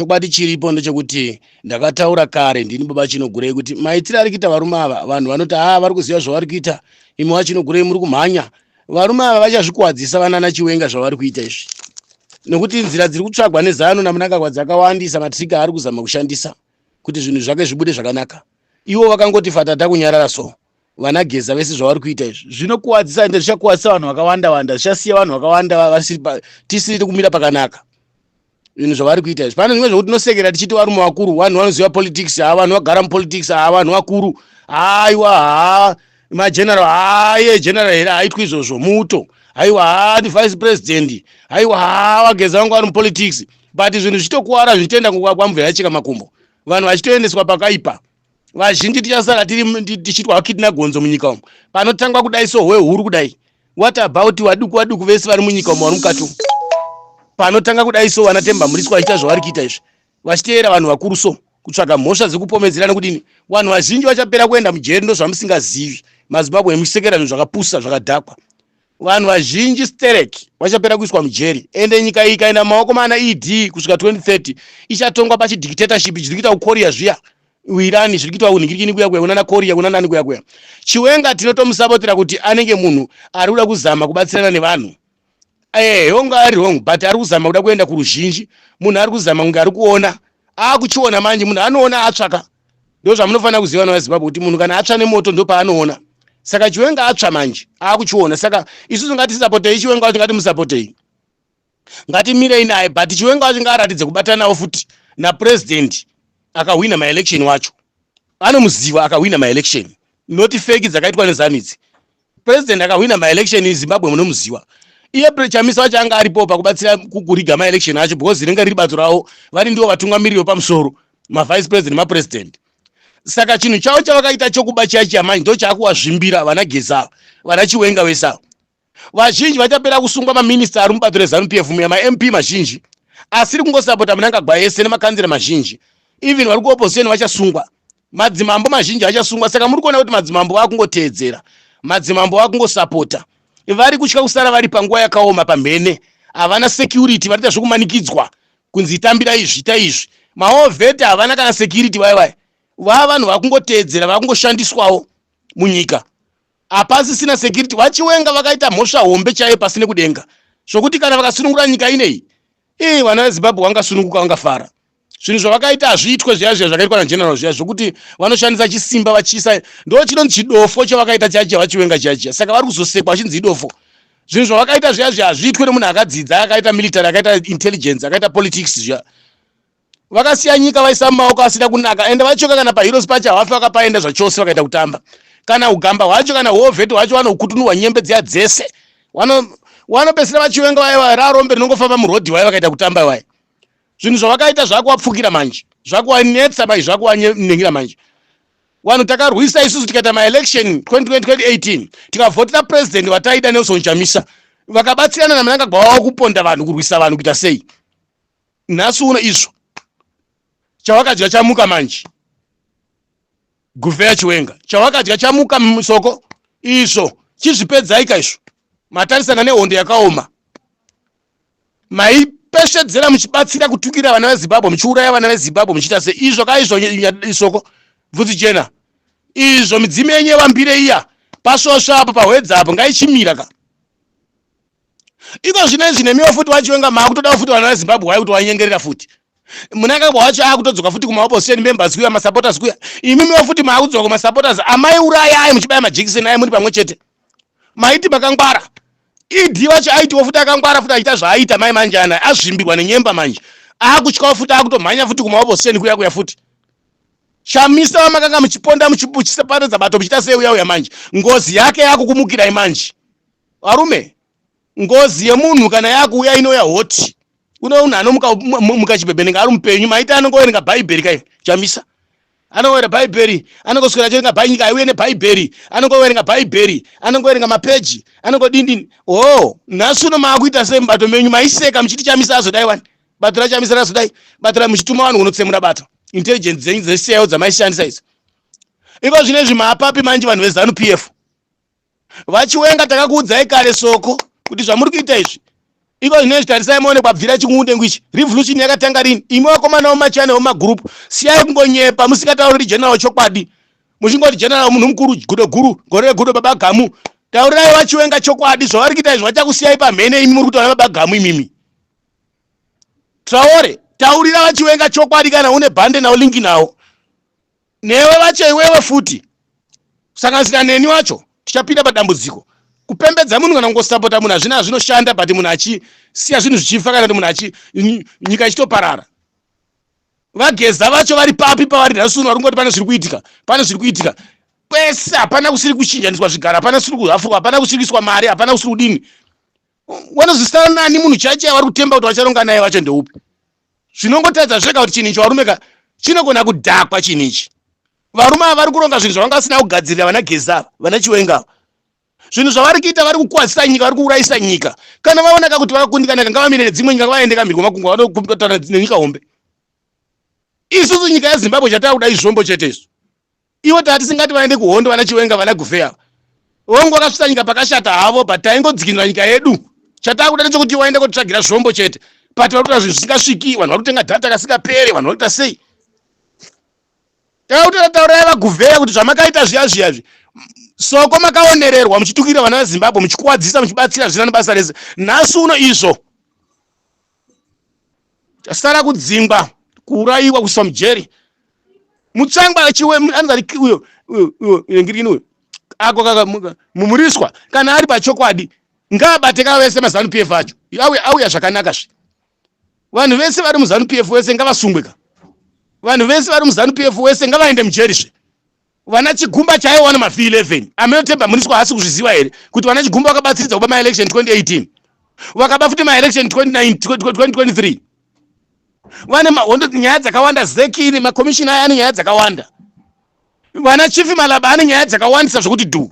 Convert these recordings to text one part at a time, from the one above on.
chokwadi chiripo ndechekuti ndakataura kare ndini baba Chinogurei kuti maitiro ari kuita varume ava vanhu vanoti vari kuziva zvavari kuita imi waChinogurei muri kumhanya varume ava vachazvikuwadzisa vanana Chiwenga zvavari kuita izvi nekuti nzira dziri kutsvagwa neZanu naMnangagwa dzakawandisa matriga ari kuzama kushandisa kuti zvinhu zvake zvibude zvakanaka ivo vakangoti fatata kunyarara so vana Geza vese zvavari kuita izvi zvinokuwadzisa ende zvichakuwadzisa vanhu vakawanda wanda zvichasiya vanhu vakawanda tisiri kumira pakanaka zvinhu zvavari kuita izvi pane zvimwe zvokuti tinosekera tichiti varume vakuru vanhu vanoziva politics vanhu vagara mupolitics vanhu vakuru aiwa mageneral aye general here aitwa izvozvo muto aiwa ndi vice president aiwa Wageza vangu vari mupolitics but zvinhu zvitokuwara zvichitenda kwamvura yachika makumbo vanhu vachitoendeswa pakaipa vazhinji tichasara tichitwa kidna gonzo munyika umu panotangwa kudai so hwehuru kudai what about waduku vese vari munyika umu vari mukati umu panotanga kudai so vanatemba muriswa vachiita zvavari kuita izvi vachiteera vanhu vakuru so kutsvaga mhosva dzekupomedzerana kudini vanhu vazhinji vachapera kuenda mujeri ndozvamusingazivi maZimbabwe emusekera zvinhu zvakapusa zvakadhakwa vanhu vazhinji stereki vachapera kuiswa mujeri ende nyika iyi ikaenda mumaoko mana ED kusvika 2030 ichatongwa pachidictatorship chiri kuita kuKorea zviya uIrani zviri kuita unhingirikini kuya kunana Korea kuna nani kuya Chiwenga tinotomusapotera kuti anenge munhu ari kuda kuzama kubatsirana nevanhu honga ari wrong but ari kuzama kuda kuenda kuruzhinji munhu ari kuzama kunge ari kuona akuchiona manje munhu anoona atsvaka ndozvamunofanira kuziva vanhu veZimbabwe kuti munhu kana atsva nemoto ndo paanoona saka Chiwenga atsva manje akuchiona saka isusu ngatisapotei Chiwenga kuti ngatimusapotei ngatimirei naye but Chiwenga wacho ngaaratidze kubatana nawo futi napresident akawina maelection wacho anomuziva akawina maelection not fake dzakaitwa neZanu idzi president akawina maelection eZimbabwe munomuziva iye Chamisa wacho anga aripo pakubatsira kuguriga maelection acho because rinenge riri bato rawo vari ndiwo vatungamiriri pamusoro mavice president mapresident saka chinhu chavo chavakaita chokuba chiya manje ndo chakuwazvimbira vana Geza vana Chiwenga vesa vazhinji vachapera kusungwa maminista ari mubato reZanu PF MP mazhinji asiri kungosapota Mnangagwa ese nemakanzira mazhinji even vari kuopposition vachasungwa madzimambo mazhinji achasungwa saka muri kuona kuti madzimambo vakungoteedzera madzimambo vakungosapota vari kutya kusara vari panguva yakaoma pamhene havana security varita zvokumanikidzwa kunzi itambira izvi ita izvi maovheti havana kana security vava vanhu vakungoteedzera vakungoshandiswawo munyika hapasisina security vaChiwenga vakaita mhosva hombe chaiyo pasine kudenga zvokuti kana vakasunungura nyika ineyi vana veZimbabwe vangasununguka vangafara zvinhu zvavakaita hazviitwe zviya zvakaitwa nageneral zviya zvokuti vanoshandisa chisimba vachiisa ndo chinonzi chidofo chavakaita chacho vaChiwenga chachiya saka vari kuzosekwa vachinzi idofo zvinhu zvavakaita zviya hazviitwe nemunhu akadzidza akaita military akaita intelligence akaita politics zviya vakasiya nyika vaisa mumaoko asina kunaka ende vachoka kana paheroes pacho havafi vakapaenda zvachose vakaita kutamba kana ugamba hwacho kana uovheti hwacho vanokutunurwa nyembe dziya dzese vanopesera vaChiwenga vaiva rarombe rinongofamba murodhi vai vakaita kutamba vai zvinhu zvavakaita zvakuwapfukira manje zvakuwanetsa mai zvakuwanyengira manje vanhu takarwisa isusu tikaita maelection 2018 tikavhotera president wataida Nelson Chamisa vakabatsirana naMnangagwa wavo kuponda vanhu kurwisa vanhu kuita sei nhasi uno izvo chavakadya chamuka manje Guvheya Chiwenga chavakadya chamuka musoko izvo chizvipedzai kaizvo matarisana nehondo yakaoma maipeshedzera muchibatsira kutukira vana veZimbabwe muchiuraya vana veZimbabwe muchiita se izvo kaizvo isoko bvudzi jena izvo midzimu yenyu yevambire iya pasvosva apo pahwedza apo ngaichimira ka iko zvinezvi nemiwo futi waChiwenga maakutoda futi vana veZimbabwe wai kuti wanyengerera futi Mnangagwa wacho akutodzoka futi kumaopposition members kuya masupporters kuya imimiwo futi maakudzoka kumasupporters amaiuraya ayi muchibaya majekiseni ayi muri pamwe chete maiti makangwara ED wacho aitiwo futi akangwara futi achiita zvaaita mai manje ana azvimbirwa nenyemba manje akutyawo futi akutomhanya futi kumaopposition kuya futi Chamisa vamakanga muchiponda muchisaparadza bato muchiita sei uya manje ngozi yake yakukumukirai manje varume ngozi yemunhu kana yakuuya inoya hoti uno unhu anomuka mukachibhebhenenga ari mupenyu maita anongoverenga bhaibheri kai Chamisa anongoverenga bhaibheri anongoswera achiverenga bhanyika aiuye nebhaibheri anongoverenga bhaibheri anongoverenga mapeji anongodindini nhasi uno maakuita sei mubato menyu maiseka muchiti Chamisa azodai wani bato raChamisa razodai bato muchituma vanhu kunotsemura bato intelligence dzenyu dzesiyawo dzamaishandisa idzi iko zvinezvi maapapi manje vanhu veZanu PF vaChiwenga takakuudzai kare soko kuti zvamuri kuita izvi iko inotarisa muone kwabvira chikunde ngwichi revolution yakatanga rini imwe wakomana womachana womagroup siyai kungonyepa musingatauri general chokwadi muchingoti general munhu mukuru guru gore gudo baba gamu taurirai vachiwenga chokwadi zvavari kuita izvi vachakusiyai pamhene imi muri kutaura baba gamu imimi Traore taurira vachiwenga chokwadi kana une bhande nawo linki nawo newe vacho iwewe futi sanganisira neni wacho tichapinda padambudziko kupembedza munhu kana kungosapota munhu hazvina zvinoshanda but munhu achisiya zvinhu zvichifa kana kuti munhu nyika ichitoparara vageza vacho vari papi pavari nhasi uno vari kungoti pane zviri kuitika kwese hapana kusiri kuchinjaniswa zvigara hapana kusiri kuhafurwa hapana kusirikiswa mari hapana kusiri kudini wanozvisana nani munhu chache vari kutemba kuti vacharonga naye vacho ndeupi zvinongotadza zvega kuti chinhu ichi varumeka chinogona kudhakwa chinhu ichi varume ava vari kuronga zvinhu zvavangasina kugadzirira vana geza vana chiwenga zvinhu zvavari kuita vari kukwazisa nyika vari kuurayisa nyika kana vaoneka kuti vakakundikana kanga vamirire dzimwe nyika vaende kamhiri kwamakungwa vanokutaura nenyika hombe isusu nyika yezimbabwe chatakuda izvombo chetezo ivo tatisingati vaende kuhondo vana chiwenga vana gufeya vongo vakasvitsa nyika pakashata havo but taingodzikinira nyika yedu chatakuda nechekuti vaende kotsvagira zvombo chete but vari kuita zvinhu zvisingasviki vanhu vari kutenga dhata kasingapere vanhu vari kuita sei takautataurai vaguvheya kuti zvamakaita zviyazviyazvi soko makaonererwa muchitukira vana vezimbabwe muchikuwadzisa muchibatsira zvina nebasa rese nhasi uno izvo chasara kudzingwa kuurayiwa kuiswa mujeri mutsangwa uyo ako mumuriswa kana ari pachokwadi ngaabate kava vese mazanu pf acho auya zvakanaka zve vanhu vese vari muzanu pf wese ngavasungweka vanhu vese vari muzanu pf wese ngavaende mujeri zve vana chigumba chaiwana mafi 11 amenotemba muniswa hasi kuzviziva here kuti vana chigumba vakabatsiridza kupa maelection 2018 vakaba futi maelection 2023 vane mahondo nyaya dzakawanda zekiri makomishina aya ane nyaya dzakawanda vana chifi malaba ane nyaya dzakawandisa zvokuti du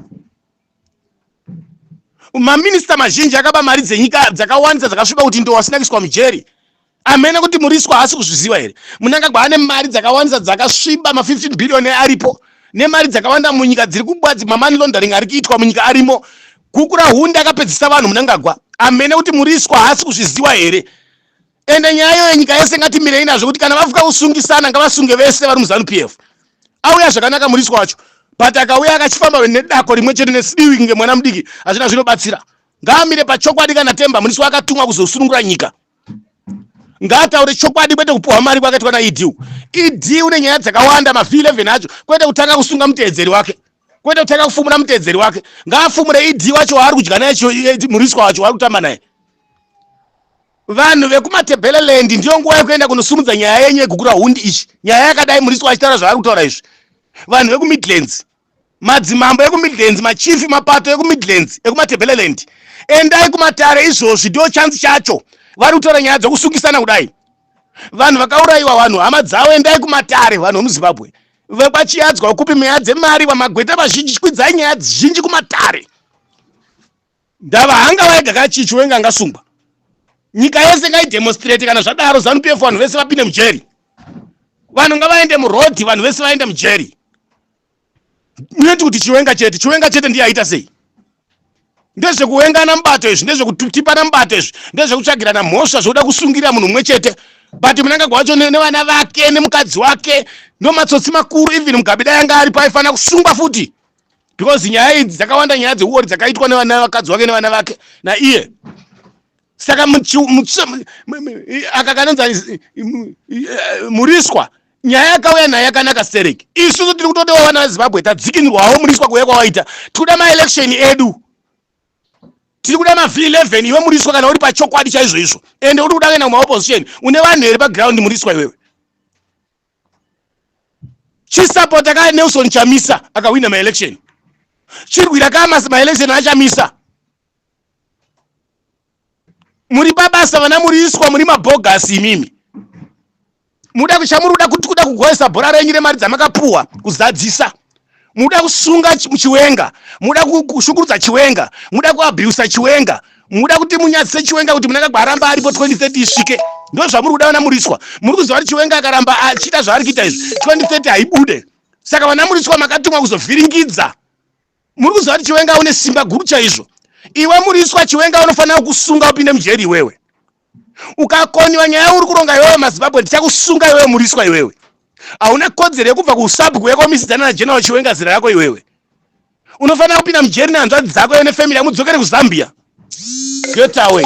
maminista mazhinji akaba mari dzenyika dzakawandisa dzakasviba kuti ndo wasina kuiswa mujeri amene kuti muriswa hasi kuzviziva here munangagwa ane mari dzakawandisa dzakasviba ma15 billion aripo nemari dzakawanda munyika dziri kubwadzi mamani laundering ari kuitwa munyika arimo gukura hunde akapedzisa vanhu munangagwa amene kuti muriswa hasi kuzviziva here ende nyaya yenyika yese ngatimirei nazvo kuti kana vafuka kusungisana ngavasunge vese vari muzanu pf auya zvakanaka muriswa wacho but akauya akachifamba nedako rimwe chete nesidiwi ngemwana mudiki hazvina zvinobatsira ngaamire pachokwadi kana temba muriswa akatumwa kuzosunungura nyika ngaataure chokwadi kwete kupuhwa mari kwakaitwa naED une nyaya dzakawanda mafi 11 acho kwete kutanga kusunga muteedzeri wake kwete kutanga kufumura muteedzeri wake ngaafumure ED wacho waari kudya naye muriswa wacho waari kutamba naye vanhu vekumatebheleland ndiyo nguva yekuenda kunosumudza nyaya yenyu yegukura hundi ichi nyaya yakadai muriswa achitaura zvaari kutaura izvi vanhu vekumidlands madzimambo ekumidlands machifi mapato ekumidlands ekumatebheleland endai kumatare izvozvi ndiyo chanzi chacho vari kutaura nyaya dzokusungisana kudai vanhu vakaurayiwa vanhu hama dzavo endai kumatare vanhu vemuzimbabwe vekwachiyadzwa kupi nyaya dzemari vamagweta vazhinji kwidzai nyaya zhinji kumatare ndava hanga vaiga kachichiwenga angasungwa nyika yese ngaidemonstrate kana zvadaro zanu pf vanhu vese vapinde mujeri vanhu ngavaende murodhi vanhu vese vaende mujeri munoti kuti chiwenga chete ndiye aita sei ndezvekuwengana mubato izvi ndezvekutipana mubato izvi ndezvekutsvagirana mhosva zvoda kusungirira munhu mumwe chete but munangagwa wacho nevana vake nemukadzi wake ndomatsotsi makuru even mugabida yanga ari paifanira kusungwa futi because nyaya idzi dzakawanda nyaya dzeuori dzakaitwa nevana vakadzi wake nevana vake naiye saka akakananza muriswa nyaya yakauya naye yakanaka stereki isusu tiri kutodewa vana vezimbabwe tadzikinirwawo muriswa kuuya kwawaita tikuda maelection edu tiri kuda mafi 11 iwe muriswa kana uri pachokwadi chaizvo izvo ende uri kuda kuenda kumaopposition une vanhu here paground muriswa iwewe chisapota kaa Nelson Chamisa akawina maelection chirwira kaa maelection achamisa muri babasa vana muriswa muri mabhogasi imimi muda kuda kugoesa bhora renyu remari dzamakapuhwa kuzadzisa muda kusunga chiwenga muda kushungurudza chiwenga muda kuabhusa chiwenga muda kuti munyadzise chiwenga kuti munangagwa aramba aripo 2030 isvike ndo zvamuri kuda vana muriswa muri kuziva kuti chiwenga akaramba achiita zvaari kuita izvi 2030 haibude saka vana muriswa makatumwa kuzovhiringidza muri kuziva kuti chiwenga une simba guru chaizvo iwe muriswa chiwenga unofanira kusunga upinde mujeri iwewe Ukakoniwa nyaya uri kuronga iwewe maZimbabwe ndichakusunga iwewe muriswa iwewe. Hauna kodzero yekubva kusabhu yakomisidzana naGeneral Chiwenga zira yako iwewe. Unofanira kupinda mujeri nehanzvadzi dzako iwe nefamily yamudzokere kuZambia. Get away.